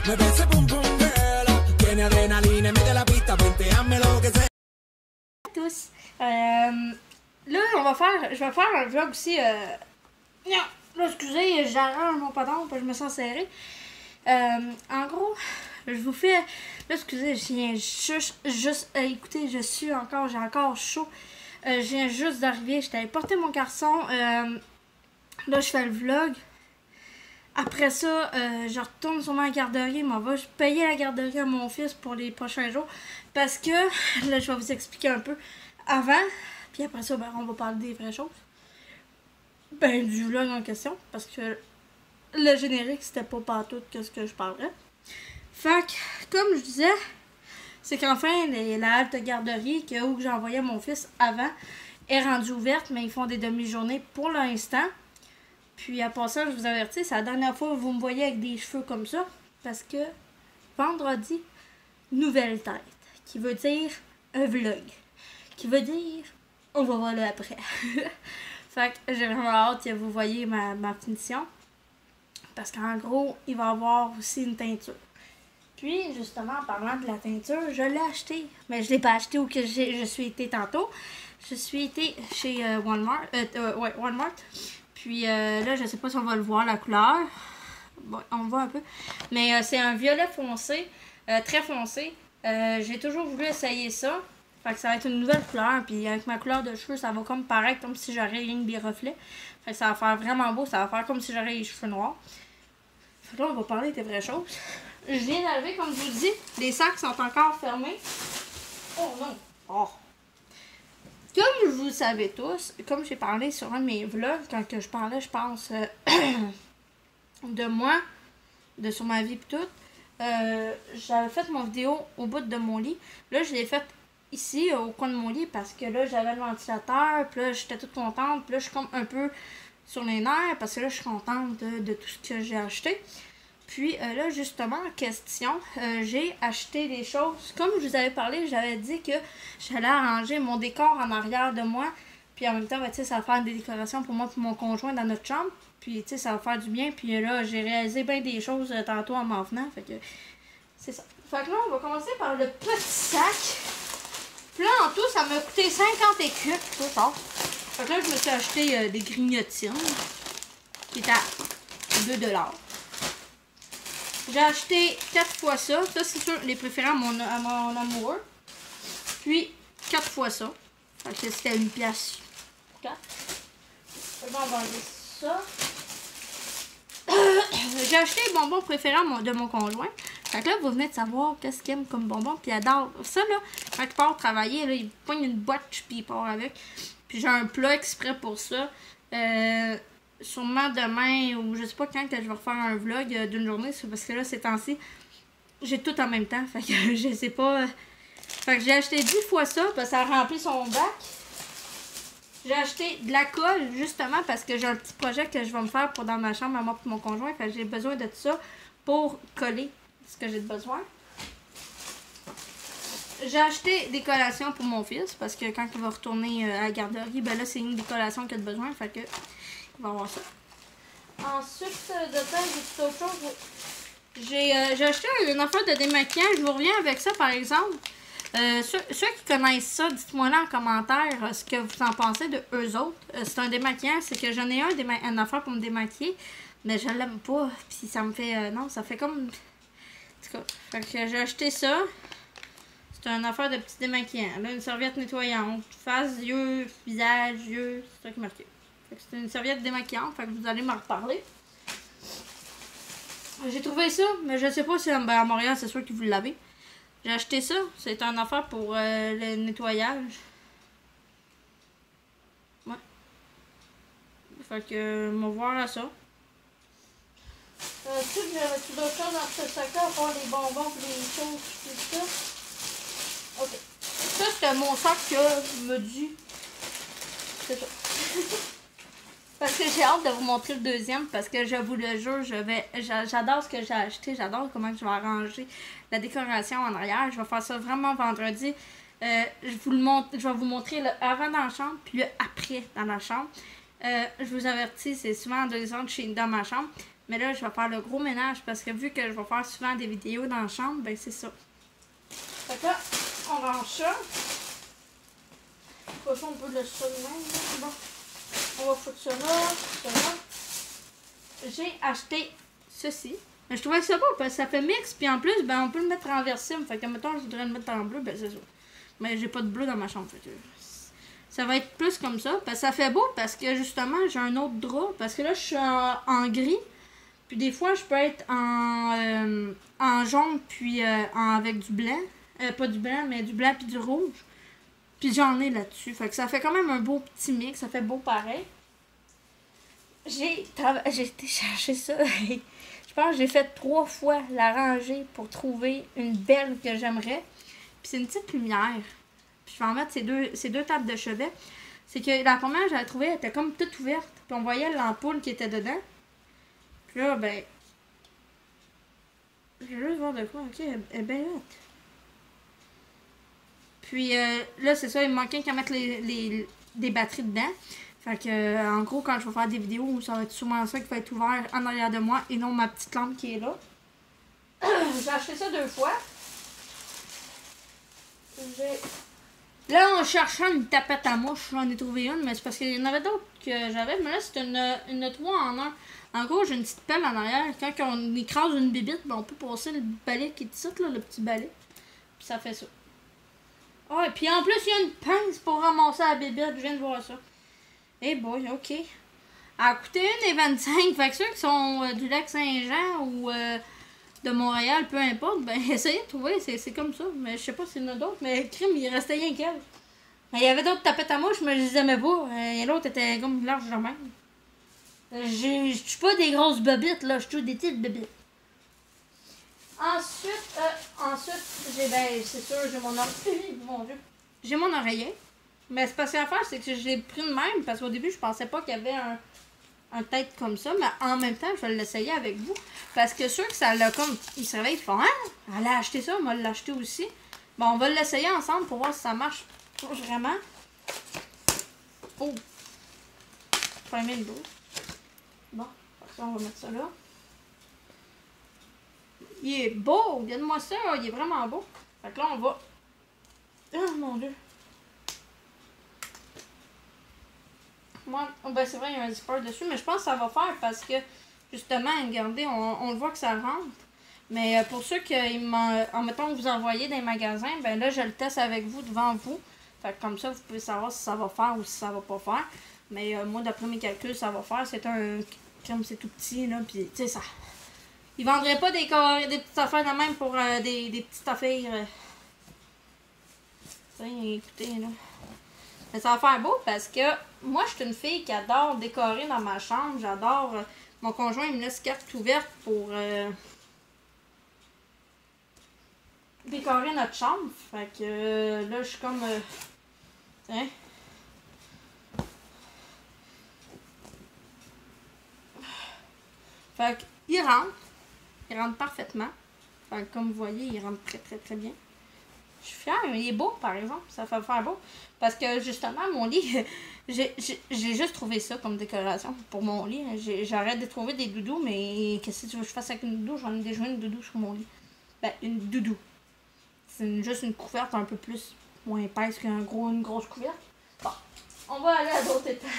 Me ese pum pum girl. Tiene adrenalina, mete la pista, venteame lo que sea. Tous. Là, je vais faire un vlog aussi. Non, là, excusez, j'arrange mon pantalon parce que je me sens serré. En gros, je vous fais. Là, excusez, je viens juste écoutez, je suis encore, j'ai encore chaud. Je viens juste d'arriver, j'étais allée porter mon garçon. Là, je fais le vlog. Après ça, je retourne sur ma garderie. Je payer la garderie à mon fils pour les prochains jours. Parce que, là, je vais vous expliquer un peu avant. Puis après ça, ben, on va parler des vraies choses. Ben, du vlog en question. Parce que le générique, c'était pas partout que ce que je parlerais. Fait que, comme je disais, c'est qu'enfin, la halte garderie où j'envoyais mon fils avant est rendue ouverte. Mais ils font des demi-journées pour l'instant. Puis à part ça, je vous avertis, c'est la dernière fois que vous me voyez avec des cheveux comme ça. Parce que vendredi, nouvelle tête. Qui veut dire un vlog. Qui veut dire, on va voir le après. Fait que j'ai vraiment hâte que vous voyez ma finition. Parce qu'en gros, il va y avoir aussi une teinture. Puis, justement, en parlant de la teinture, je l'ai acheté. Mais je ne l'ai pas acheté où que je suis été tantôt. Je suis été chez Walmart. Walmart. Puis là, je sais pas si on va le voir, la couleur. Bon, on le voit un peu. Mais c'est un violet foncé, très foncé. J'ai toujours voulu essayer ça. Fait que ça va être une nouvelle couleur. Puis avec ma couleur de cheveux, ça va comme paraître comme si j'aurais rien que des reflets. Fait que ça va faire vraiment beau. Ça va faire comme si j'aurais les cheveux noirs. Fait que là, on va parler des vraies choses. Je viens d'arriver, comme je vous le dis. Les sacs sont encore fermés. Oh non! Oh! Comme vous le savez tous, comme j'ai parlé sur un de mes vlogs, quand que je parlais, je pense, de moi, sur ma vie et tout, j'avais fait mon vidéo au bout de mon lit. Là, je l'ai faite ici, au coin de mon lit, parce que là, j'avais le ventilateur, puis là, j'étais toute contente, puis là, je suis comme un peu sur les nerfs, parce que là, je suis contente de tout ce que j'ai acheté. Puis là, justement, question, j'ai acheté des choses. Comme je vous avais parlé, j'avais dit que j'allais arranger mon décor en arrière de moi. Puis en même temps, ben, ça va faire des décorations pour moi et mon conjoint dans notre chambre. Puis ça va faire du bien. Puis là, j'ai réalisé bien des choses tantôt en m'en venant. Fait que c'est ça. Fait que là, on va commencer par le petit sac. Puis là, en tout, ça m'a coûté 50 écus. Tout ça. Fait que là, je me suis acheté des grignotines. Qui étaient à 2 $. J'ai acheté 4 fois ça. Ça, c'est sûr, les préférés à mon amoureux. Puis, 4 fois ça. Fait que c'était une pièce. 4. On va enlever ça. J'ai acheté les bonbons préférés de mon conjoint. Fait que là, vous venez de savoir qu'est-ce qu'il aime comme bonbons. Puis il adore ça, là. Quand il part travailler, là, il pogne une boîte, puis il part avec. Puis j'ai un plat exprès pour ça. Sûrement demain ou je sais pas quand que je vais refaire un vlog d'une journée, parce que là ces temps-ci j'ai tout en même temps, fait que je sais pas. Fait que j'ai acheté 10 fois ça parce que ça a rempli son bac. J'ai acheté de la colle justement parce que j'ai un petit projet que je vais me faire pour dans ma chambre à moi et mon conjoint, fait que j'ai besoin de tout ça pour coller ce que j'ai de besoin. J'ai acheté des collations pour mon fils parce que quand il va retourner à la garderie, ben là c'est une des collations qu'il a de besoin, fait que on va voir ça. Ensuite de ça, j'ai autre chose. J'ai acheté une affaire de démaquillant. Je vous reviens avec ça, par exemple. Ceux qui connaissent ça, dites-moi là en commentaire ce que vous en pensez de eux autres. C'est un démaquillant. C'est que j'en ai une affaire pour me démaquiller. Mais je l'aime pas. Puis ça me fait... non, ça fait comme... En tout cas, fait que j'ai acheté ça. C'est une affaire de petit démaquillant. Là, une serviette nettoyante. Face, yeux, visage, yeux. C'est ça qui est marqué. C'est une serviette démaquillante, fait que vous allez m'en reparler. J'ai trouvé ça, mais je sais pas si à Montréal, c'est sûr que vous l'avez. J'ai acheté ça, c'est une affaire pour le nettoyage. Ouais. Fait que, on va voir à ça. Ensuite, j'avais tout d'autres choses dans ce sac-là, à part les bonbons et les choses, tout ça. Ok. Ça, c'était mon sac que me dit. C'est ça. Parce que j'ai hâte de vous montrer le deuxième, parce que je vous le jure, j'adore ce que j'ai acheté, j'adore comment je vais arranger la décoration en arrière. Je vais faire ça vraiment vendredi. Je vais vous montrer le avant dans la chambre, puis le après dans la chambre. Je vous avertis, c'est souvent en 2 ans dans ma chambre. Mais là, je vais faire le gros ménage parce que vu que je vais faire souvent des vidéos dans la chambre, ben c'est ça. Fait que là, on range ça. De toute façon, on peut le laisser ça de même. Bon. On va foutre ça là, ça là. J'ai acheté ceci. Mais je trouvais ça beau parce que ça fait mix. Puis en plus, ben on peut le mettre renversé. Fait que mettons, je voudrais le mettre en bleu, ben c'est ça. Mais j'ai pas de bleu dans ma chambre. Fait que ça va être plus comme ça. Parce que ça fait beau parce que justement, j'ai un autre drap. Parce que là, je suis en gris. Puis des fois, je peux être en jaune puis avec du blanc. Pas du blanc, mais du blanc puis du rouge. Puis j'en ai là-dessus. Fait que ça fait quand même un beau petit mix. Ça fait beau pareil. J'ai été chercher ça. Je pense que j'ai fait 3 fois la rangée pour trouver une belle que j'aimerais. Puis c'est une petite lumière. Puis je vais en mettre ces deux tables de chevet. C'est que la première que j'avais trouvée, elle était comme toute ouverte. Puis on voyait l'ampoule qui était dedans. Puis là, ben... je vais juste voir de quoi. Ok, elle est bien haute. Puis là, c'est ça, il me manquait qu'à mettre des batteries dedans. Fait que, en gros, quand je vais faire des vidéos, ça va être sûrement ça qui va être ouvert en arrière de moi et non ma petite lampe qui est là. J'ai acheté ça 2 fois. Là, en cherchant une tapette à mouche, j'en ai trouvé une, mais c'est parce qu'il y en avait d'autres que j'avais. Mais là, c'est une 3 en 1. En gros, j'ai une petite pelle en arrière. Quand on écrase une bébite, ben, on peut passer le balai qui est ici, là, le petit balai. Puis ça fait ça. Ah, et puis en plus, il y a une pince pour ramasser la bébite. Je viens de voir ça. Eh boy, ok. Elle a coûté 1,25. Fait que ceux qui sont du lac Saint-Jean ou de Montréal, peu importe, ben essayez de trouver, c'est comme ça. Mais je sais pas s'il y en a d'autres, mais crime, il restait rien qu'elle. Il y avait d'autres tapettes à mouche, mais je les aimais pas. Et l'autre était comme large de même. Je suis pas des grosses bobites, là, je suis des petites bobites. Ensuite, j'ai, ben, c'est sûr, j'ai mon oreiller. Mon Dieu. J'ai mon oreiller. Mais c'est parce que l'affaire, c'est que je l'ai pris de même, parce qu'au début, je pensais pas qu'il y avait un tête comme ça, mais en même temps, je vais l'essayer avec vous. Parce que ceux que ça l'a comme. Ils se réveillent, ils font, hein? Elle a acheté ça, moi, elle l'a acheté aussi. Bon, on va l'essayer ensemble pour voir si ça marche vraiment. Oh! Pas aimé le dos. Bon, ça, on va mettre ça là. Il est beau! Regarde-moi ça, il est vraiment beau. Fait que là, on va. Oh mon Dieu! Moi, ben c'est vrai, il y a un zipper dessus, mais je pense que ça va faire parce que, justement, regardez, on le voit que ça rentre. Mais pour ceux qui, en mettant que vous envoyez dans les magasins, ben là, je le teste avec vous, devant vous. Fait que comme ça, vous pouvez savoir si ça va faire ou si ça va pas faire. Mais moi, d'après mes calculs, ça va faire. C'est un crème, c'est tout petit, là, puis tu sais, ça... Ils vendraient pas des petites affaires de même pour des petites affaires. Écoutez, là. Mais ça va faire beau parce que moi, je suis une fille qui adore décorer dans ma chambre. J'adore... mon conjoint, il me laisse carte ouverte pour décorer notre chambre. Fait que là, je suis comme... hein? Fait qu'il rentre. Il rentre parfaitement. Fait que comme vous voyez, il rentre très très très bien. Je suis fière, il est beau par exemple, ça fait faire beau. Parce que justement, mon lit, j'ai juste trouvé ça comme décoration pour mon lit. J'arrête de trouver des doudous, mais qu'est-ce que tu veux que je fasse avec une doudou? J'en ai déjà une doudou sur mon lit. Ben, une doudou. C'est juste une couverte un peu plus, moins épaisse qu'une grosse couverte. Bon, on va aller à d'autres étapes.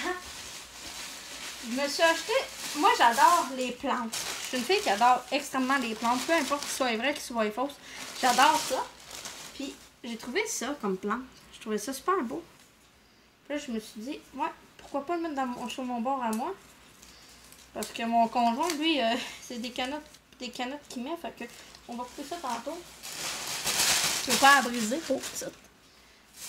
Je me suis acheté... Moi, j'adore les plantes. Je suis une fille qui adore extrêmement les plantes, peu importe qu'ils soient vraies, qu'ils soient fausses. J'adore ça. Puis, j'ai trouvé ça comme plante. Je trouvais ça super beau. Puis là, je me suis dit, ouais, pourquoi pas le mettre sur mon bord à moi? Parce que mon conjoint, lui, c'est des canettes qu'il met. Fait que on va couper ça tantôt. Je peux pas à briser. Oh, ça.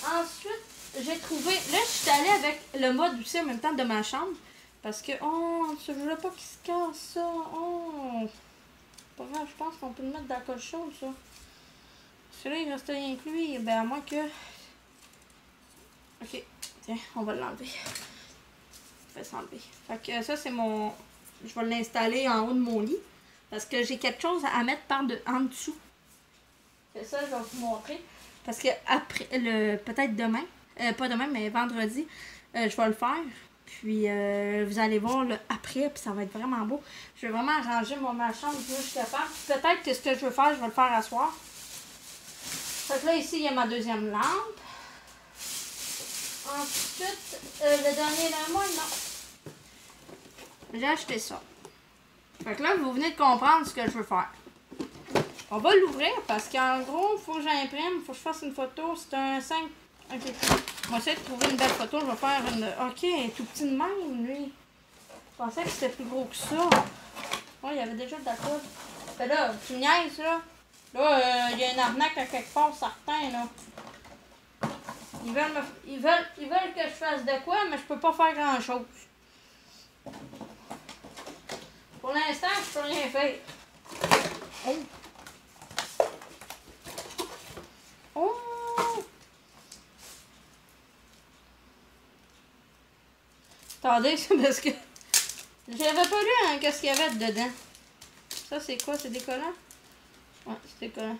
Ensuite, j'ai trouvé... Là, je suis allée avec le mode aussi en même temps de ma chambre. Parce que, oh, je voulais pas qu'il se casse ça. Oh, pas grave, je pense qu'on peut le mettre dans quelque chose, ça. Celui-là, il reste rien que lui. Ben, à moins que... Ok, tiens, on va l'enlever. On va s'enlever. Fait que ça, c'est mon... Je vais l'installer en haut de mon lit. Parce que j'ai quelque chose à mettre en dessous. C'est ça, je vais vous montrer. Parce que après, peut-être demain, pas demain, mais vendredi, je vais le faire. Puis vous allez voir le après, puis ça va être vraiment beau. Je vais vraiment arranger ma chambre le plus je suis capable. Peut-être que ce que je veux faire, je vais le faire à soir. Fait que là, ici, il y a ma deuxième lampe. Ensuite, le dernier l'armoire, non. J'ai acheté ça. Fait que là, vous venez de comprendre ce que je veux faire. On va l'ouvrir parce qu'en gros, il faut que j'imprime, il faut que je fasse une photo. C'est un 5. Ok. On va essayer de trouver une belle photo. Je vais faire une. Ok, il est tout petit de même, lui. Je pensais que c'était plus gros que ça. Ouais, il y avait déjà de la colle. Fait là, tu me niaises, là. Là, il y a une arnaque à quelque part, certain, là. Ils veulent que je fasse de quoi, mais je peux pas faire grand-chose. Pour l'instant, je peux rien faire. Oh! Oh! Attendez, c'est parce que j'avais pas lu hein, qu'est-ce qu'il y avait dedans. Ça, c'est quoi? C'est décollant? Ouais, c'est décollant.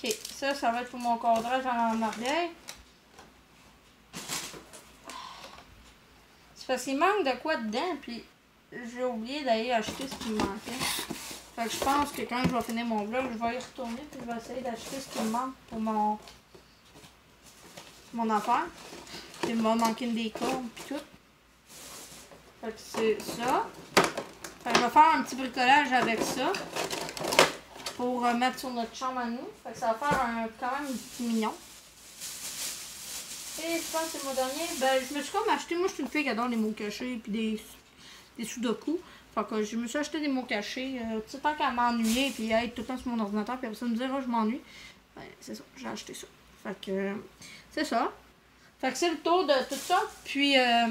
Ok, ça va être pour mon cadrage en arrière. C'est parce qu'il manque de quoi dedans, puis j'ai oublié d'aller acheter ce qui me manquait. Fait que je pense que quand je vais finir mon vlog, je vais y retourner, puis je vais essayer d'acheter ce qui me manque pour mon affaire. Il m'a manqué des cordes, puis tout. Fait que c'est ça. Fait que je vais faire un petit bricolage avec ça. Pour mettre sur notre chambre à nous. Fait que ça va faire quand même un petit mignon. Et je pense que c'est mon dernier. Ben, je me suis comme acheté. Moi, je suis une fille qui adore les mots cachés et des sudoku. Fait que je me suis acheté des mots cachés. Tu sais, tant qu'à m'ennuyer puis être tout le temps sur mon ordinateur. Puis après ça, me dire, oh, je m'ennuie. Ben, c'est ça. J'ai acheté ça. Fait que c'est ça. Fait que c'est le tour de tout ça. Puis, là,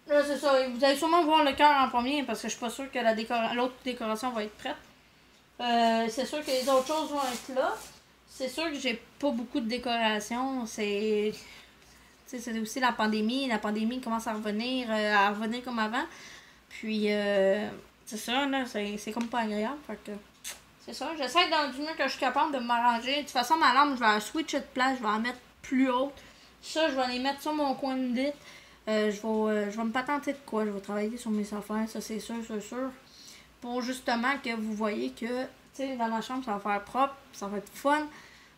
c'est ça. Vous allez sûrement voir le cœur en premier parce que je suis pas sûre que l'autre décoration va être prête. C'est sûr que les autres choses vont être là. C'est sûr que j'ai pas beaucoup de décoration. C'est aussi la pandémie. La pandémie commence à revenir comme avant. Puis, c'est ça, là. C'est comme pas agréable. Fait que, c'est ça. J'essaie du mieux que je suis capable de m'arranger. De toute façon, ma lampe, je vais la switcher de place. Je vais la mettre plus haute. Ça, je vais les mettre sur mon coin de lit. Je vais me patenter de quoi. Je vais travailler sur mes affaires. Ça, c'est sûr, c'est sûr. Pour justement que vous voyez que, tu sais, dans ma chambre, ça va faire propre, ça va être fun.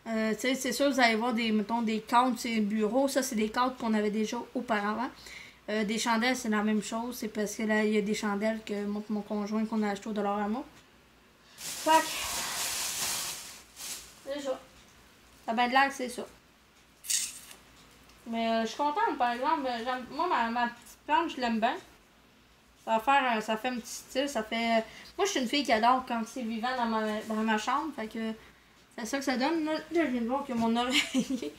Tu sais, c'est sûr, vous allez voir des cadres, c'est bureaux. Ça, c'est des cadres qu'on avait déjà auparavant. Des chandelles, c'est la même chose. C'est parce que là, il y a des chandelles que mon conjoint qu'on a acheté au dollar à moi. Fait que, c'est ça. Ça a bien de l'air que c'est ça. Mais je suis contente, par exemple. Moi, ma petite plante, je l'aime bien. Ça fait un petit style, ça fait... Moi, je suis une fille qui adore quand c'est vivant dans ma chambre, fait que c'est ça que ça donne. Là, je viens de voir que mon oreiller,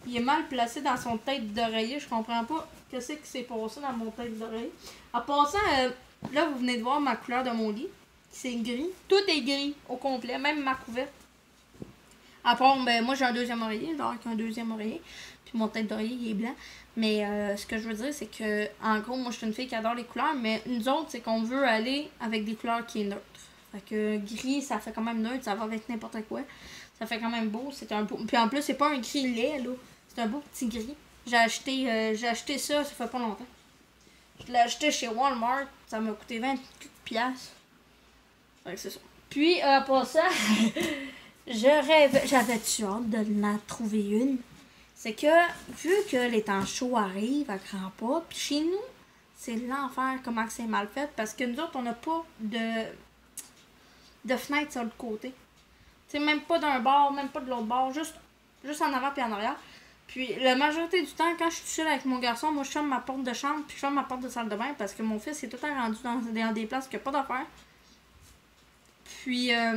il est mal placé dans son tête d'oreiller. Je comprends pas qu'est-ce qui s'est passé dans mon tête d'oreiller. En passant, là, vous venez de voir ma couleur de mon lit. C'est gris. Tout est gris au complet, même ma couverte. À part, ben, moi, j'ai un deuxième oreiller, je dors avec un deuxième oreiller. Puis mon tête d'oreiller, il est blanc. Mais ce que je veux dire, c'est que, en gros, moi, je suis une fille qui adore les couleurs. Mais nous autres, c'est qu'on veut aller avec des couleurs qui sont neutres. Fait que gris, ça fait quand même neutre. Ça va avec n'importe quoi. Ça fait quand même beau. Puis en plus, c'est pas un gris laid, là. C'est un beau petit gris. J'ai acheté ça fait pas longtemps. Je l'ai acheté chez Walmart. Ça m'a coûté 20$. Fait que c'est ça. Puis, pour ça... J'avais-tu hâte de la trouver une? C'est que, vu que les temps chauds arrivent à grands pas, puis chez nous, c'est l'enfer comment c'est mal fait, parce que nous autres, on n'a pas de fenêtre sur le côté. Tu sais, même pas d'un bord, même pas de l'autre bord, juste en avant puis en arrière. Puis, la majorité du temps, quand je suis seule avec mon garçon, moi, je ferme ma porte de chambre, puis je ferme ma porte de salle de bain, parce que mon fils est tout le temps rendu dans des places qu'il n'y a pas d'affaires. Puis, là,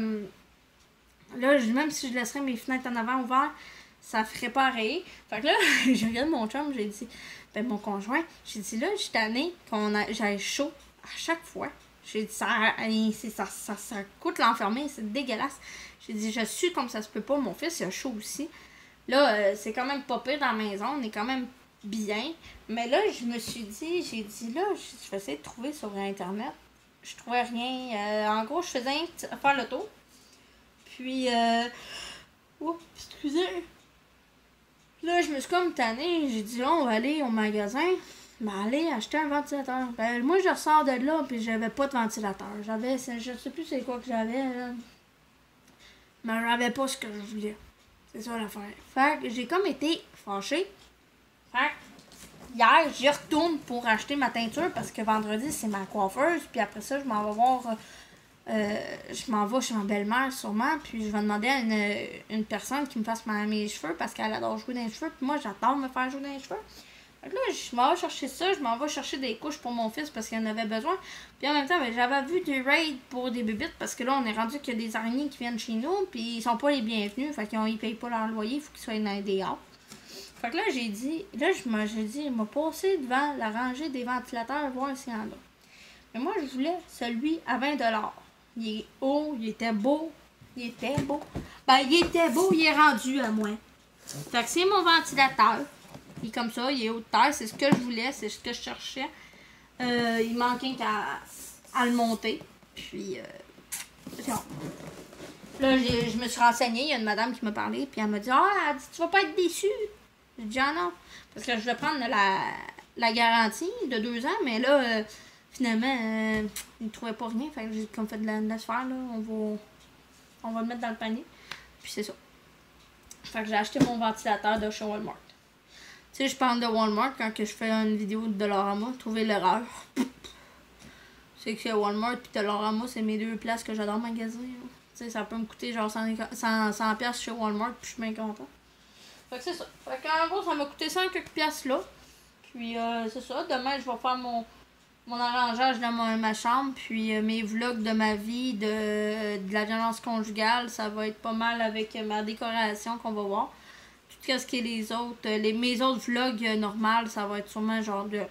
même si je laisserais mes fenêtres en avant ouvertes, ça ferait pareil. Fait que là, je regarde mon chum, j'ai dit, ben mon conjoint, j'ai dit là, je suis tannée j'aille chaud à chaque fois. J'ai dit, ça coûte l'enfermer, c'est dégueulasse. J'ai dit, je suis comme ça se peut pas, mon fils il a chaud aussi. Là, c'est quand même pas pire dans la maison, on est quand même bien. Mais là, je me suis dit, là, je vais essayer de trouver sur Internet. Je trouvais rien. En gros, je faisais faire le tour. Puis, oups, excusez. Là, je me suis comme tannée. J'ai dit, là, on va aller au magasin. Ben, aller acheter un ventilateur. Ben, moi, je ressors de là, puis j'avais pas de ventilateur. J'avais, je sais plus c'est quoi que j'avais, là. Mais j'avais pas ce que je voulais. C'est ça l'affaire. Fait que j'ai comme été fâchée. Fait que hier, j'y retourne pour acheter ma teinture parce que vendredi, c'est ma coiffeuse. Puis après ça, je m'en vais voir. Je m'en vais chez ma belle-mère sûrement. Puis je vais demander à une personne qui me fasse mes cheveux parce qu'elle adore jouer dans les cheveux. Puis moi, j'adore me faire jouer dans les cheveux. Fait que là, je m'en vais chercher ça. Je m'en vais chercher des couches pour mon fils parce qu'il en avait besoin. Puis en même temps, ben, j'avais vu des raids pour des bébites parce que là, on est rendu qu'il y a des araignées qui viennent chez nous. Puis ils sont pas les bienvenus. Fait qu'ils payent pas leur loyer. Il faut qu'ils soient dans les dehors. Fait que là, j'ai dit, j'ai dit, il m'a passé devant la rangée des ventilateurs, voir s'il y en a. Mais moi, je voulais celui à 20$. Il est haut, il était beau. Il était beau. Ben, il était beau, il est rendu à moi. Fait que c'est mon ventilateur. Il est comme ça, il est haut de terre. C'est ce que je voulais, c'est ce que je cherchais. Il manquait qu'à le monter. Puis, c'est bon. Là, je me suis renseignée. Il y a une madame qui m'a parlé. Puis elle m'a dit, elle dit, tu vas pas être déçue. J'ai dit, non. Parce que je vais prendre la garantie de 2 ans. Mais là, finalement, ils ne trouvaient pas rien. Fait que j'ai comme fait de la sphère. Là. On va le mettre dans le panier. Puis c'est ça. Fait que j'ai acheté mon ventilateur de chez Walmart. Tu sais, je parle de Walmart quand que je fais une vidéo de Dollarama. Trouver l'erreur. C'est que Walmart et Dollarama, c'est mes 2 places que j'adore magasiner. Tu sais, ça peut me coûter genre 100$ chez Walmart. Puis je suis bien content. Fait que c'est ça. Fait qu'en gros, ça m'a coûté 100 quelques piastres là. Puis c'est ça. Demain, je vais faire mon arrangeage dans ma chambre. Puis mes vlogs de ma vie, de la violence conjugale, ça va être pas mal avec ma décoration qu'on va voir. Tout ce qui est les autres, mes autres vlogs normales, ça va être sûrement genre de...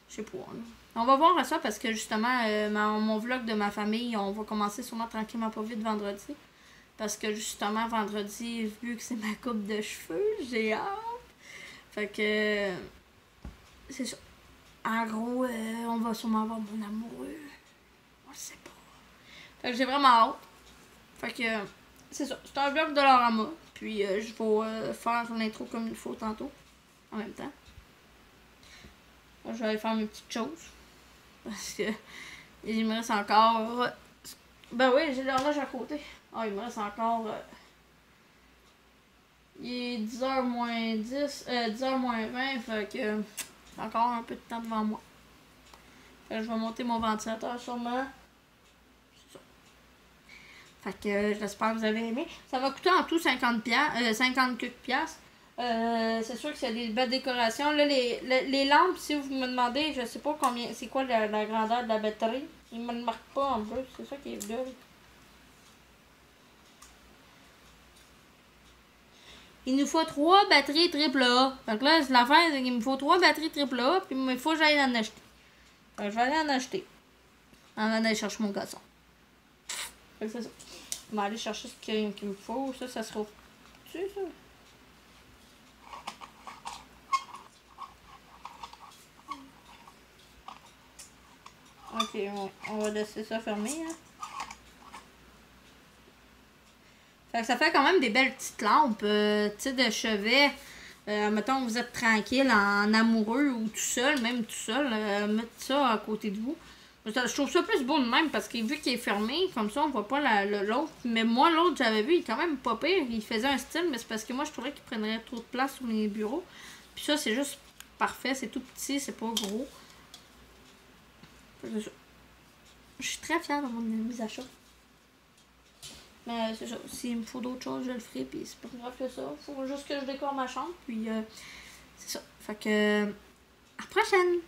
Je sais pas. Là. On va voir ça parce que justement, mon vlog de ma famille, on va commencer sûrement tranquillement pas vite vendredi. Parce que justement, vendredi, vu que c'est ma coupe de cheveux, j'ai hâte. Fait que... c'est ça. En gros, on va sûrement avoir mon amoureux. On le sait pas. Fait que j'ai vraiment hâte. Fait que... c'est ça. C'est un vlog de Dollarama. Puis je vais faire l'intro comme il faut tantôt. En même temps. Là, je vais aller faire mes petites choses. Parce que il me reste encore... ben oui, j'ai l'horloge à côté. Ah, il me reste encore... il est 10h moins 10... 10h moins 20, fait que j'ai encore un peu de temps devant moi. Fait que je vais monter mon ventilateur sûrement. C'est ça. Fait que j'espère que vous avez aimé. Ça va coûter en tout 50 quelques piastres. C'est sûr que c'est des belles décorations. Là, les lampes, si vous me demandez, je sais pas combien, c'est quoi la grandeur de la batterie. Il me le marque pas en bleu, c'est ça qui est bleu. Il nous faut 3 batteries AAA. Fait que là, l'affaire, c'est qu'il me faut 3 batteries AAA, puis il faut que j'aille en acheter. Fait que je vais aller en acheter. Avant d'aller chercher mon garçon. Fait que c'est ça. Je vais aller chercher ce qu'il me faut. Ça sera... tu sais, ça? Ok, on va laisser ça fermé. Hein. Fait que ça fait quand même des belles petites lampes, tu sais, de chevet. Mettons, vous êtes tranquille en amoureux ou tout seul, même tout seul, mettre ça à côté de vous. Je trouve ça plus beau de même parce que vu qu'il est fermé, comme ça, on voit pas l'autre. Mais moi, l'autre, j'avais vu, il est quand même pas pire. Il faisait un style, mais c'est parce que moi, je trouvais qu'il prendrait trop de place sur mes bureaux. Puis ça, c'est juste parfait. C'est tout petit, c'est pas gros. Je suis très fière de mes achats. Mais c'est ça. S'il me faut d'autres choses, je le ferai. Puis c'est pas plus grave que ça. Faut juste que je décore ma chambre. Puis c'est ça. Fait que à la prochaine!